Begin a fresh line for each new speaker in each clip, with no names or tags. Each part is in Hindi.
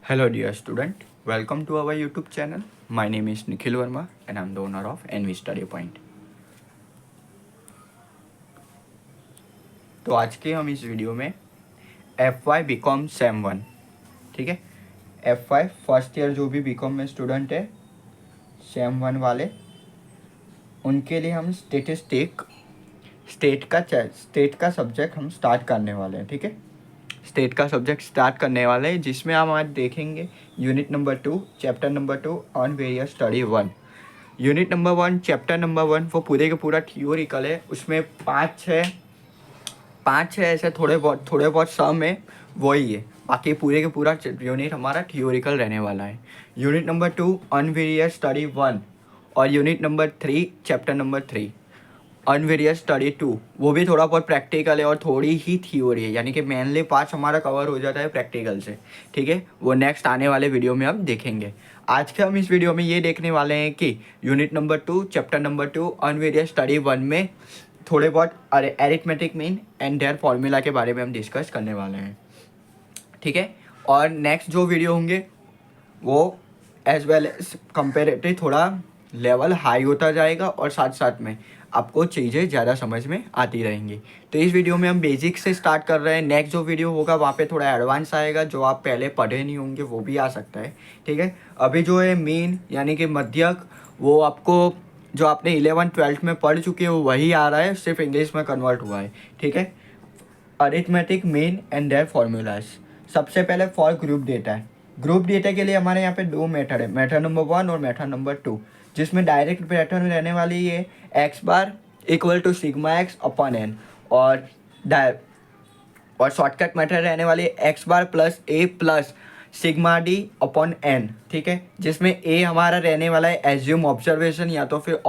Hello, dear student. Welcome to our YouTube channel. My name is Nikhil Verma, and I'm the owner of NV Study Point. तो आज के हम इस वीडियो में FY BCom सेम 1, ठीक है, FY फर्स्ट ईयर जो भी BCom में स्टूडेंट है सेम 1 वाले, उनके लिए हम स्टेट का सब्जेक्ट हम स्टार्ट करने वाले हैं, ठीक है। स्टेट का सब्जेक्ट स्टार्ट करने वाले हैं जिसमें हम आज देखेंगे unit number 2 chapter number 2 on various study 1। Unit number 1 chapter number 1 वो पूरे के पूरा थियोरिकल है। उसमें पाँच छः ऐसे थोड़े बहुत सम है, वही है। बाकी पूरे के पूरा यूनिट हमारा थियोरिकल रहने वाला है। Unit number 2 on various study 1 और unit number 3 chapter number 3 on various study 2 वो भी थोड़ा बहुत प्रैक्टिकल है और थोड़ी ही थ्योरी है, यानी कि मेनली पार्ट हमारा कवर हो जाता है प्रैक्टिकल से, ठीक है। वो नेक्स्ट आने वाले वीडियो में हम देखेंगे। आज के हम इस वीडियो में ये देखने वाले हैं कि unit number 2 chapter number 2 on various study 1 में थोड़े बहुत arithmetic mean and their formula के बारे में हम डिस्कस करने वाले हैं, ठीक है। और नेक्स्ट जो वीडियो होंगे वो एज वेल एज कंपेरेटिव थोड़ा लेवल हाई होता जाएगा और साथ साथ में आपको चीज़ें ज़्यादा समझ में आती रहेंगी। तो इस वीडियो में हम बेसिक से स्टार्ट कर रहे हैं। नेक्स्ट जो वीडियो होगा वहाँ पे थोड़ा एडवांस आएगा, जो आप पहले पढ़े नहीं होंगे वो भी आ सकता है, ठीक है। अभी जो है मीन यानी कि मध्यक, वो आपको जो आपने 11th-12th में पढ़ चुके हो वही आ रहा है, सिर्फ इंग्लिश में कन्वर्ट हुआ है, ठीक है। Arithmetic mean and their formulas. सबसे पहले फॉर ग्रुप डेटा है। ग्रुप डेटा के लिए हमारे यहाँ पे दो मेथड है, मेथड नंबर 1 और मेथड नंबर 2, जिसमें डायरेक्ट पैटर्न में रहने वाली ये x bar equal to sigma x upon N, और शॉर्टकट मेथड रहने वाली x bar plus a plus sigma d upon N, ठीक है। जिसमें ए हमारा रहने वाला है एज्यूम ऑब्जर्वेशन या तो फिर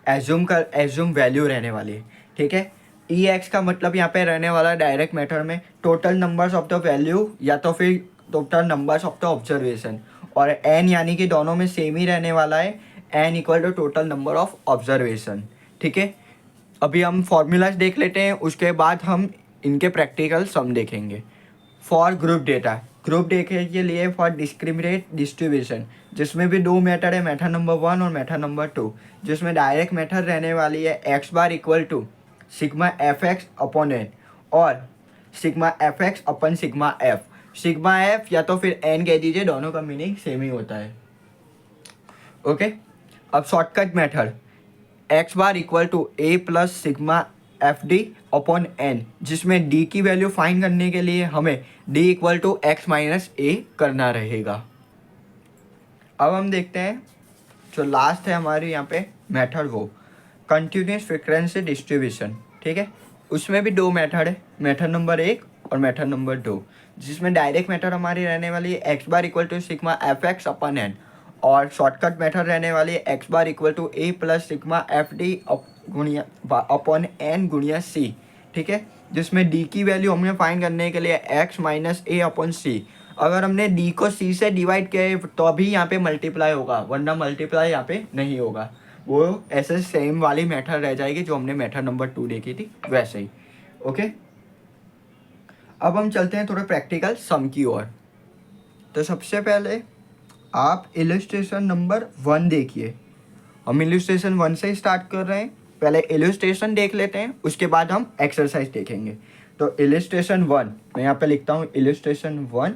एज्यूम वैल्यू रहने वाली है, ठीक है। ई एक्स का मतलब यहाँ पे रहने वाला है डायरेक्ट मेथड में total numbers of the value या तो फिर total numbers of the observation, और एन यानी कि दोनों में सेम ही रहने वाला है, N equal to total number of observation, ठीक है। अभी हम फॉर्मूलाज देख लेते हैं, उसके बाद हम इनके प्रैक्टिकल सम देखेंगे। फॉर ग्रुप डेटा के लिए फॉर डिस्क्रिमिनेट डिस्ट्रीब्यूशन, जिसमें भी दो मेथड है, मेथड नंबर 1 और मेथड नंबर 2, जिसमें डायरेक्ट मेथड रहने वाली है x bar equal to sigma f x upon N और sigma f x upon sigma f. Sigma f या तो फिर एन कह दीजिए, दोनों का मीनिंग सेम ही होता है, ओके। अब shortcut method x bar equal to A plus sigma f d upon n, जिसमें डी की वैल्यू फाइंड करने के लिए हमें d equal to x minus a करना रहेगा। अब हम देखते हैं जो लास्ट है हमारी यहाँ पे मेथड, वो कंटिन्यूस फ्रीक्वेंसी डिस्ट्रीब्यूशन, ठीक है। उसमें भी दो मेथड है, मेथड नंबर 1 और मेथड नंबर 2, जिसमें डायरेक्ट मेथड हमारी रहने वाली है x bar equal to sigma f x upon n, और शॉर्टकट मेथड रहने वाली है x bar equal to A plus sigma f d upon n गुणिया सी, ठीक है। जिसमें डी की वैल्यू हमने फाइंड करने के लिए एक्स माइनस ए अपॉन सी। अगर हमने डी को सी से डिवाइड किया तो अभी यहाँ पे मल्टीप्लाई होगा, वरना मल्टीप्लाई यहाँ पे नहीं होगा। वो ऐसे सेम वाली मेथड रह जाएगी जो हमने मेथड नंबर 2 देखी थी, वैसे ही, ओके। अब हम चलते हैं थोड़ा प्रैक्टिकल सम की ओर। तो सबसे पहले आप इलस्ट्रेशन नंबर 1 देखिए। हम इलस्ट्रेशन 1 से स्टार्ट कर रहे हैं। पहले इलस्ट्रेशन देख लेते हैं, उसके बाद हम एक्सरसाइज देखेंगे। तो इलस्ट्रेशन 1 मैं यहाँ पे लिखता हूँ, इलस्ट्रेशन 1,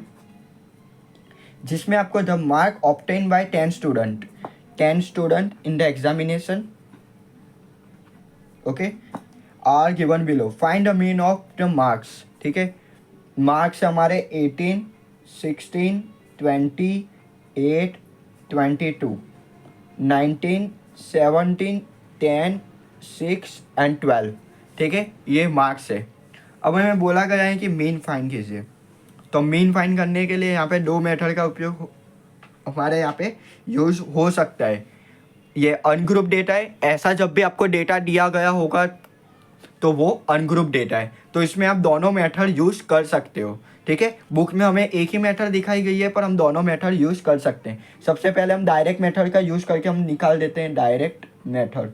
जिसमें आपको the mark obtain by 10 student in the examination, okay, are given below. Find the mean of the marks, ठीक है। मार्क्स हमारे 18, 16, 20, 8, 22, 19, 17, 10, 6 एंड 12, ठीक है। ये मार्क्स है। अब हमें बोला गया है कि मीन फाइंड कीजिए। तो मीन फाइंड करने के लिए यहाँ पे दो मेथड का उपयोग हमारे यहाँ पे यूज हो सकता है। ये अनग्रुप डेटा है, ऐसा जब भी आपको डेटा दिया गया होगा तो वो अनग्रुप डेटा है, तो इसमें आप दोनों मेथड यूज़ कर सकते हो, ठीक है। बुक में हमें एक ही मेथड दिखाई गई है पर हम दोनों मेथड यूज़ कर सकते हैं। सबसे पहले हम डायरेक्ट मेथड का यूज़ करके हम निकाल देते हैं direct method,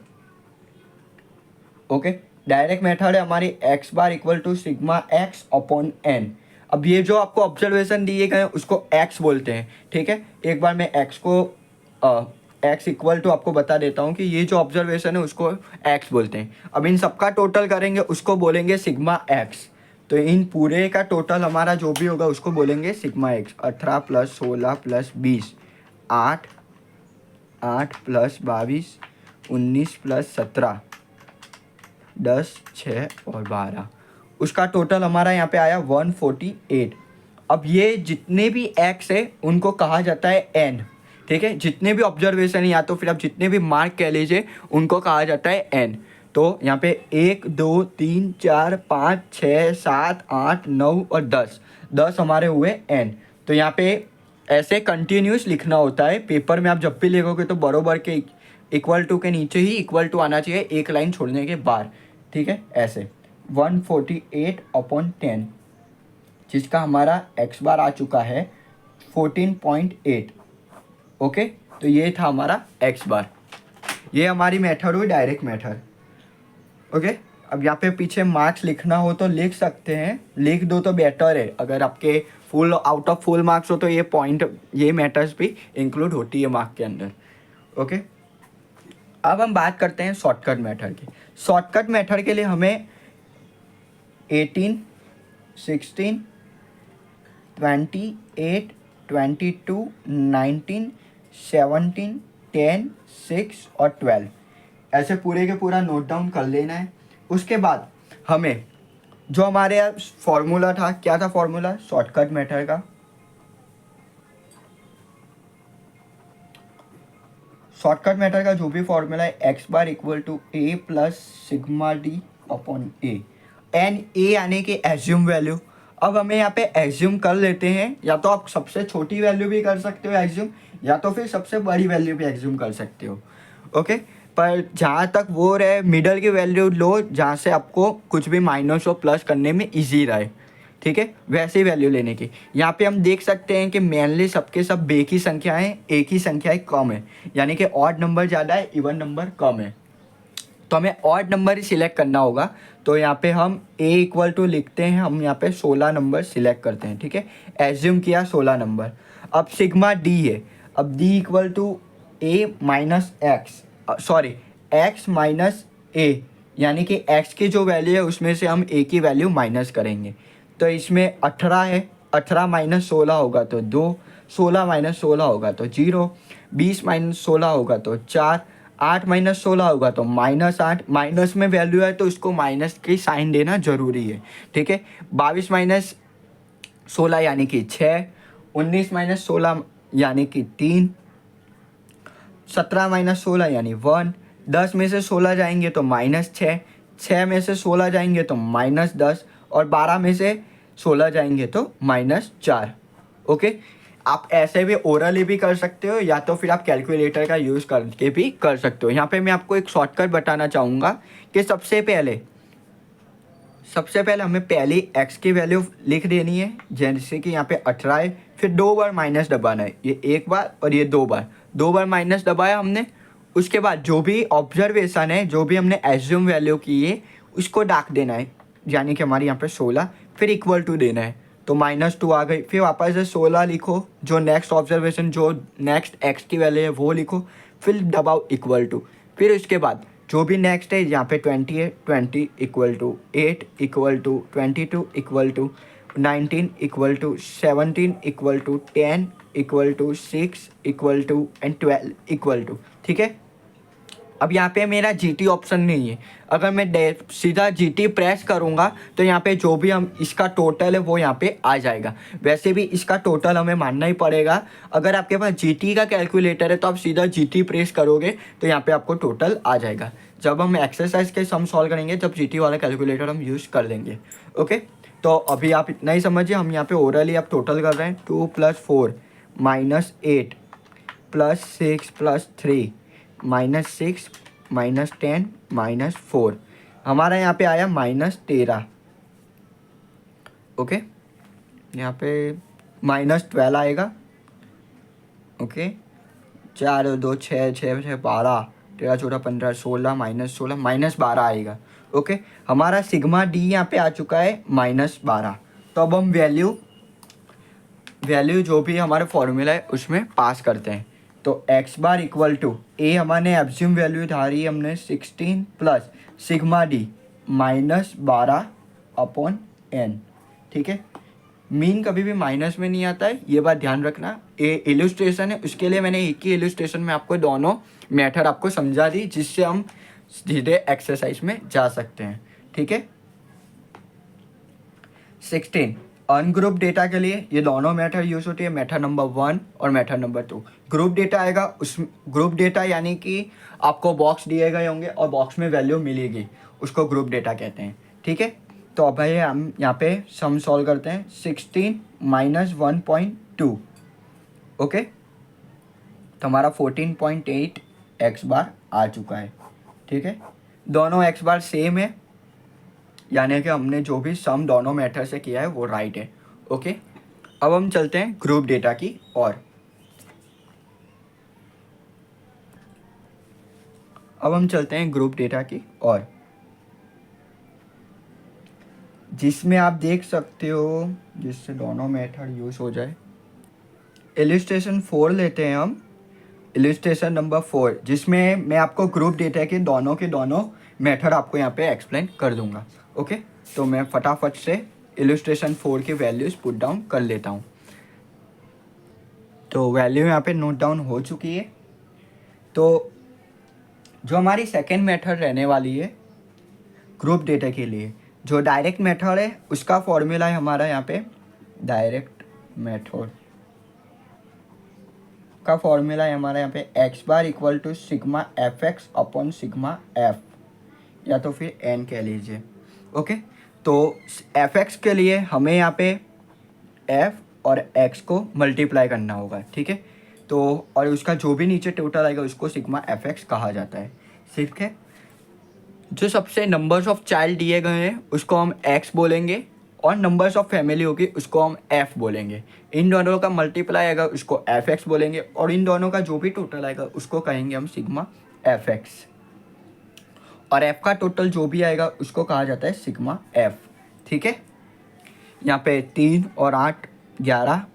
okay. Direct method है हमारी x bar equal to sigma x upon N. अब ये जो आपको ऑब्जर्वेशन दिए गए हैं उसको एक्स बोलते हैं, ठीक है। एक बार मैं एक्स को एक्स इक्वल टू आपको बता देता हूँ कि ये जो ऑब्जर्वेशन है उसको एक्स बोलते हैं। अब इन सबका टोटल करेंगे उसको बोलेंगे सिग्मा एक्स। तो इन पूरे का टोटल हमारा जो भी होगा उसको बोलेंगे सिग्मा एक्स। 18 + 16 + 20 8, 8 + 22 19 + 17 10 6 और 12, उसका टोटल हमारा यहाँ पे आया 148। अब ये जितने भी एक्स है उनको कहा जाता है एन, ठीक है। जितने भी ऑब्जर्वेशन है या तो फिर आप जितने भी मार्क कह लीजिए उनको कहा जाता है एन। तो यहाँ पे 1 2 3 4 5 6 7 8 9 और 10 हमारे हुए एन। तो यहाँ पे ऐसे कंटिन्यूस लिखना होता है। पेपर में आप जब भी लिखोगे तो बरोबर के इक्वल टू के नीचे ही इक्वल टू आना चाहिए एक लाइन छोड़ने के बाद, ठीक है। ऐसे 148/10 जिसका हमारा एक्स बार आ चुका है 14.8। ओके, तो ये था हमारा एक्स बार। ये हमारी मेथड हुई डायरेक्ट मेथड। ओके, अब यहाँ पे पीछे मार्क्स लिखना हो तो लिख सकते हैं, लिख दो तो बेटर है। अगर आपके full out of full marks हो तो ये पॉइंट ये मैटर्स भी इंक्लूड होती है मार्क के अंदर। ओके, अब हम बात करते हैं शॉर्टकट मेथड की। शॉर्टकट मेथड के लिए हमें 18 16 28 22 19 17 10 6 और 12 ऐसे पूरे के पूरा नोट डाउन कर लेना है। उसके बाद हमें जो हमारे फॉर्मूला था, क्या था फॉर्मूला शॉर्टकट मेथड का? शॉर्टकट मेथड का जो भी फॉर्मूला है x bar equal to A plus sigma d upon A. N A यानी कि एज्यूम वैल्यू। अब हमें यहाँ पे एज्यूम कर लेते हैं, या तो आप सबसे छोटी वैल्यू भी कर सकते हो एज्यूम, या तो फिर सबसे बड़ी वैल्यू भी एज्यूम कर सकते हो। ओके, पर जहाँ तक वो रहे मिडल की वैल्यू लो जहाँ से आपको कुछ भी माइनस और प्लस करने में इजी रहे, ठीक है, वैसे ही वैल्यू लेने की। यहाँ पे हम देख सकते हैं कि मेनली सबके सब बे की संख्याएं एक ही संख्याएं कम है, यानी कि ऑड नंबर ज़्यादा है इवन नंबर कम है। तो हमें ऑड नंबर ही सिलेक्ट करना होगा। तो यहाँ पे हम a इक्वल टू लिखते हैं, हम यहाँ पे 16 नंबर सिलेक्ट करते हैं, ठीक है। एज्यूम किया 16 नंबर। अब सिग्मा d है, अब d equal to a minus x, sorry x minus a, यानी कि x की जो वैल्यू है उसमें से हम a की वैल्यू माइनस करेंगे। तो इसमें 18 है, 18 माइनस 16 होगा तो 2, 16 माइनस 16 होगा तो 0, 20 माइनस 16 होगा तो 4, 8 माइनस 16 होगा तो -8। माइनस में वैल्यू है तो उसको माइनस की साइन देना जरूरी है, ठीक है। 22 माइनस 16 यानी कि 6, 19 माइनस 16 यानी कि 3, 17 माइनस 16 यानी 1, 10 में से 16 जाएंगे तो -6, 6 में से 16 जाएंगे तो -10 और 12 में से 16 जाएंगे तो -4। ओके, आप ऐसे भी ओरली भी कर सकते हो या तो फिर आप कैलकुलेटर का यूज़ करके भी कर सकते हो। यहाँ पे मैं आपको एक शॉर्टकट बताना चाहूँगा कि सबसे पहले हमें पहली x की वैल्यू लिख देनी है, जैसे कि यहाँ पे 18 है, फिर 2 बार माइनस दबाना है, ये एक बार और ये 2 बार माइनस दबाया हमने। उसके बाद जो भी ऑब्जर्वेशन है, जो भी हमने एज्यूम वैल्यू की है उसको डाक देना है, यानी कि हमारे यहाँ पे 16, फिर इक्वल टू देना है तो -2 आ गई। फिर वापस से 16 लिखो, जो नेक्स्ट ऑब्जर्वेशन जो नेक्स्ट x की वैल्यू है वो लिखो, फिर दबाओ इक्वल टू। फिर उसके बाद जो भी नेक्स्ट है यहाँ पे 20 है, 20 equal to 8 equal to 22 equal to 19 equal to 17 equal to 10 equal to 6 equal to and 12 equal to, ठीक है। अब यहाँ पे मेरा GT ऑप्शन नहीं है। अगर मैं सीधा GT प्रेस करूँगा तो यहाँ पे जो भी हम इसका टोटल है वो यहाँ पे आ जाएगा। वैसे भी इसका टोटल हमें मानना ही पड़ेगा। अगर आपके पास GT का कैलकुलेटर है तो आप सीधा GT प्रेस करोगे तो यहाँ पे आपको टोटल आ जाएगा। जब हम एक्सरसाइज के सम सॉल्व करेंगे जब GT वाला कैलकुलेटर हम यूज़ कर लेंगे। ओके, तो अभी आप इतना ही समझिए। हम यहाँ पे ओरली आप टोटल कर रहे हैं। 2 + 4 -8 +6 +3 -6 -10 -4, हमारा यहाँ पे आया -13। ओके, यहाँ पे -12 आएगा। ओके, 4 और 2 6 6 6 12 13 14 15 16 -12 -12 आएगा। ओके, हमारा सिग्मा डी यहाँ पे आ चुका है -12। तो अब हम वैल्यू जो भी हमारा फॉर्मूला है उसमें पास करते हैं। तो एक्स बार इक्वल टू ए हमारे एब्ज्यूम वैल्यू धारी हमने 16 प्लस सिग्मा डी -12/n, ठीक है। मीन कभी भी माइनस में नहीं आता है, ये बात ध्यान रखना। ये इलस्ट्रेशन है, उसके लिए मैंने एक ही इलस्ट्रेशन में आपको दोनों मेथड आपको समझा दी, जिससे हम सीधे एक्सरसाइज में जा सकते हैं, ठीक है। 16 अनग्रुप डेटा के लिए ये दोनों मेथड यूज होती है, मेथड नंबर 1 और मेथड नंबर 2। ग्रुप डेटा आएगा, उस ग्रुप डेटा यानी कि आपको बॉक्स दिए गए होंगे और बॉक्स में वैल्यू मिलेगी, उसको ग्रुप डेटा कहते हैं, ठीक है। तो अब भाई हम यहाँ पे सम सॉल्व करते हैं। 16 माइनस 1.2, ओके, तो हमारा 14.8 एक्स बार आ चुका है, ठीक है। दोनों एक्स बार सेम है, यानी कि हमने जो भी सम दोनों मेथड से किया है वो राइट है, ओके। अब हम चलते हैं ग्रुप डेटा की ओर। जिसमें आप देख सकते हो, जिससे दोनों मेथड यूज हो जाए। इलस्ट्रेशन 4 लेते हैं हम, इलस्ट्रेशन नंबर 4, जिसमें मैं आपको ग्रुप डेटा के दोनों मेथड आपको यहाँ पे एक्सप्लेन कर दूंगा, ओके। तो मैं फटाफट से इलस्ट्रेशन 4 की वैल्यूज पुट डाउन कर लेता हूँ। तो वैल्यू यहाँ पे नोट डाउन हो चुकी है। तो जो हमारी सेकेंड मेथड रहने वाली है ग्रुप डेटा के लिए, जो डायरेक्ट मेथड है उसका फॉर्मूला है हमारा यहाँ पे, डायरेक्ट मेथड का फॉर्मूला है हमारा यहाँ पे x bar equal to sigma f x upon sigma f, या तो फिर एन कह लीजिए, ओके। तो एफ एक्स के लिए हमें यहाँ पे एफ और एक्स को मल्टीप्लाई करना होगा, ठीक है। तो और उसका जो भी नीचे टोटल आएगा उसको सिग्मा एफ एक्स कहा जाता है, ठीक है। जो सबसे नंबर्स ऑफ चाइल्ड दिए गए हैं उसको हम एक्स बोलेंगे, और नंबर्स ऑफ फैमिली होगी उसको हम एफ बोलेंगे। इन दोनों का मल्टीप्लाई आएगा उसको एफ एक्स बोलेंगे, और इन दोनों का जो भी टोटल आएगा उसको कहेंगे हम सिग्मा एफ एक्स, और एफ का टोटल जो भी आएगा उसको कहा जाता है सिग्मा एफ, ठीक है। यहाँ पे 3 और 8 11,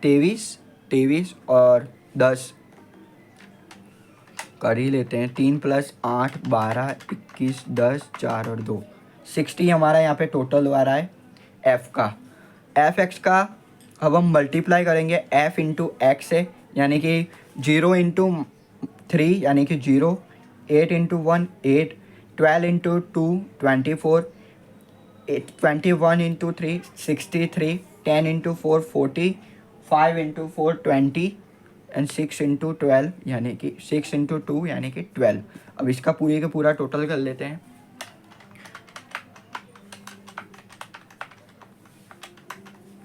23 और 10 कर ही लेते हैं। 3 + 8 12 21 10 4 और 2 60 हमारा यहाँ पे टोटल आ रहा है एफ का। एफ एक्स का अब हम मल्टीप्लाई करेंगे एफ इंटू एक्स से, यानी कि 0 इंटू 3 यानी कि 0, 8 into 1 8, 12 into 2 24, 21 into 3 63, 10 into 4 40, 5 into 4 20 and 6 into 12 यानी कि 6 इंटू 2 यानी कि 12। अब इसका पूरे का पूरा टोटल कर लेते हैं।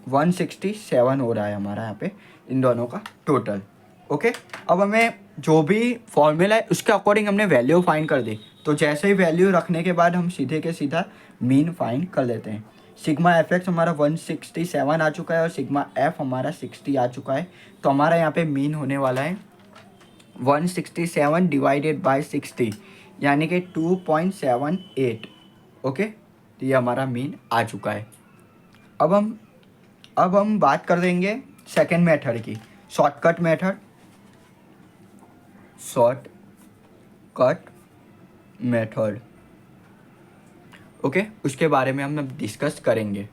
167 हो रहा है हमारा यहाँ पे इन दोनों का टोटल, ओके। अब हमें जो भी फॉर्मूला है उसके अकॉर्डिंग हमने वैल्यू फाइंड कर दी। तो जैसे ही वैल्यू रखने के बाद हम सीधे के सीधा मीन फाइंड कर लेते हैं। सिग्मा एफ एक्स हमारा 167 आ चुका है और सिग्मा एफ हमारा 60 आ चुका है। तो हमारा यहाँ पे मीन होने वाला है 167 डिवाइडेड बाय 60 यानी कि 2.78, ओके। तो ये हमारा मीन आ चुका है। अब हम बात कर देंगे सेकेंड मेथड की, शॉर्टकट मेथड, ओके। उसके बारे में हम अब डिस्कस करेंगे।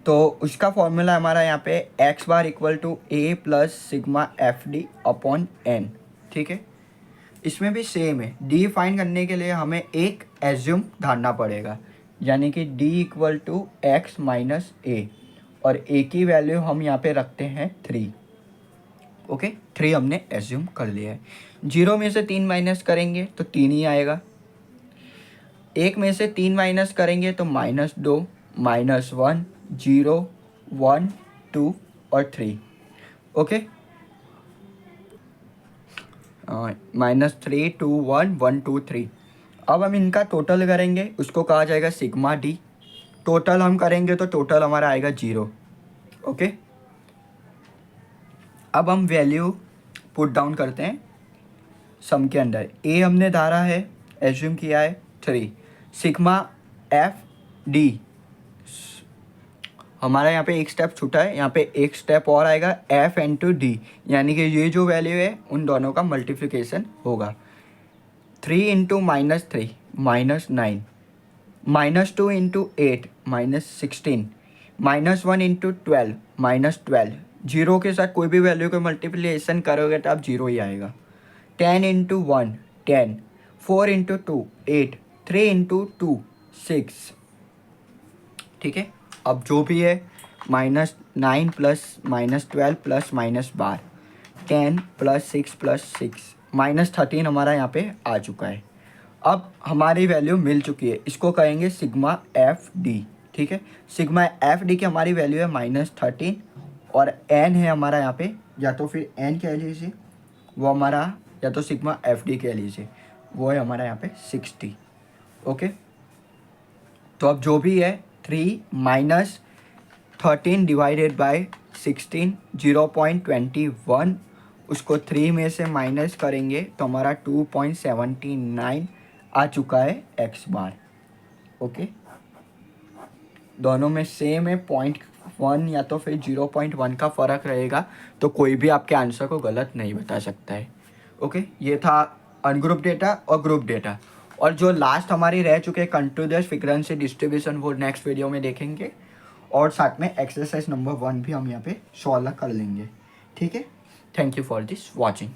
तो उसका फॉर्मूला हमारा यहाँ पे x bar equal to A plus sigma f d upon N, ठीक है। इसमें भी सेम है, डी फाइंड करने के लिए हमें एक एज्यूम धारना पड़ेगा, यानी कि d equal to x minus a, और ए की वैल्यू हम यहाँ पे रखते हैं 3, ओके। 3 हमने एज्यूम कर लिया है। 0 में से 3 माइनस करेंगे तो 3 ही आएगा। 1 में से 3 माइनस करेंगे तो -2 -1 0 1 2 और 3, ओके। -3 2 1 1 2 3। अब हम इनका टोटल करेंगे, उसको कहा जाएगा सिग्मा डी। टोटल हम करेंगे तो टोटल हमारा आएगा 0, ओके। अब हम वैल्यू पुट डाउन करते हैं सम के अंदर। ए हमने धारा है, एज्यूम किया है 3, सिग्मा एफ डी हमारा यहाँ पे एक स्टेप छूटा है, यहाँ पे एक स्टेप और आएगा एफ इंटू डी, यानी कि ये जो वैल्यू है उन दोनों का मल्टीप्लिकेशन होगा। 3 इंटू -3 -9, -2 इंटू 8 -16, -1 इंटू 12 -12। जीरो के साथ कोई भी वैल्यू को मल्टीप्लिकेशन करोगे तो आप जीरो ही आएगा। 10 इंटू 1 10, 4 इंटू 2 8, 3 इंटू 2 6। ठीक है, अब जो भी है -9 प्लस -12 प्लस -12, 10 प्लस 6 प्लस 6, -13 हमारा यहाँ पे आ चुका है। अब हमारी वैल्यू मिल चुकी है, इसको कहेंगे सिग्मा एफ डी। ठीक है, सिग्मा एफ डी की हमारी वैल्यू है -13 और एन है हमारा यहाँ पे, या तो फिर एन कह लीजिए वो हमारा, या तो सिग्मा एफ डी कह लीजिए वो है हमारा यहाँ पे 60। ओके, तो अब जो भी है 3 माइनस 13 डिवाइडेड बाय 16 0.21, उसको 3 में से माइनस करेंगे तो हमारा 2.79 आ चुका है एक्स बार। ओके, दोनों में सेम है, 0.1 या तो फिर 0.1 का फ़र्क रहेगा, तो कोई भी आपके आंसर को गलत नहीं बता सकता है। ओके, ये था अनग्रुप डेटा और ग्रुप डेटा। और जो लास्ट हमारी रह चुके कंटिन्यूअस फ्रीक्वेंसी डिस्ट्रीब्यूशन वो नेक्स्ट वीडियो में देखेंगे, और साथ में एक्सरसाइज नंबर 1 भी हम यहाँ पे सॉल्व कर लेंगे। ठीक है, thank you for this watching.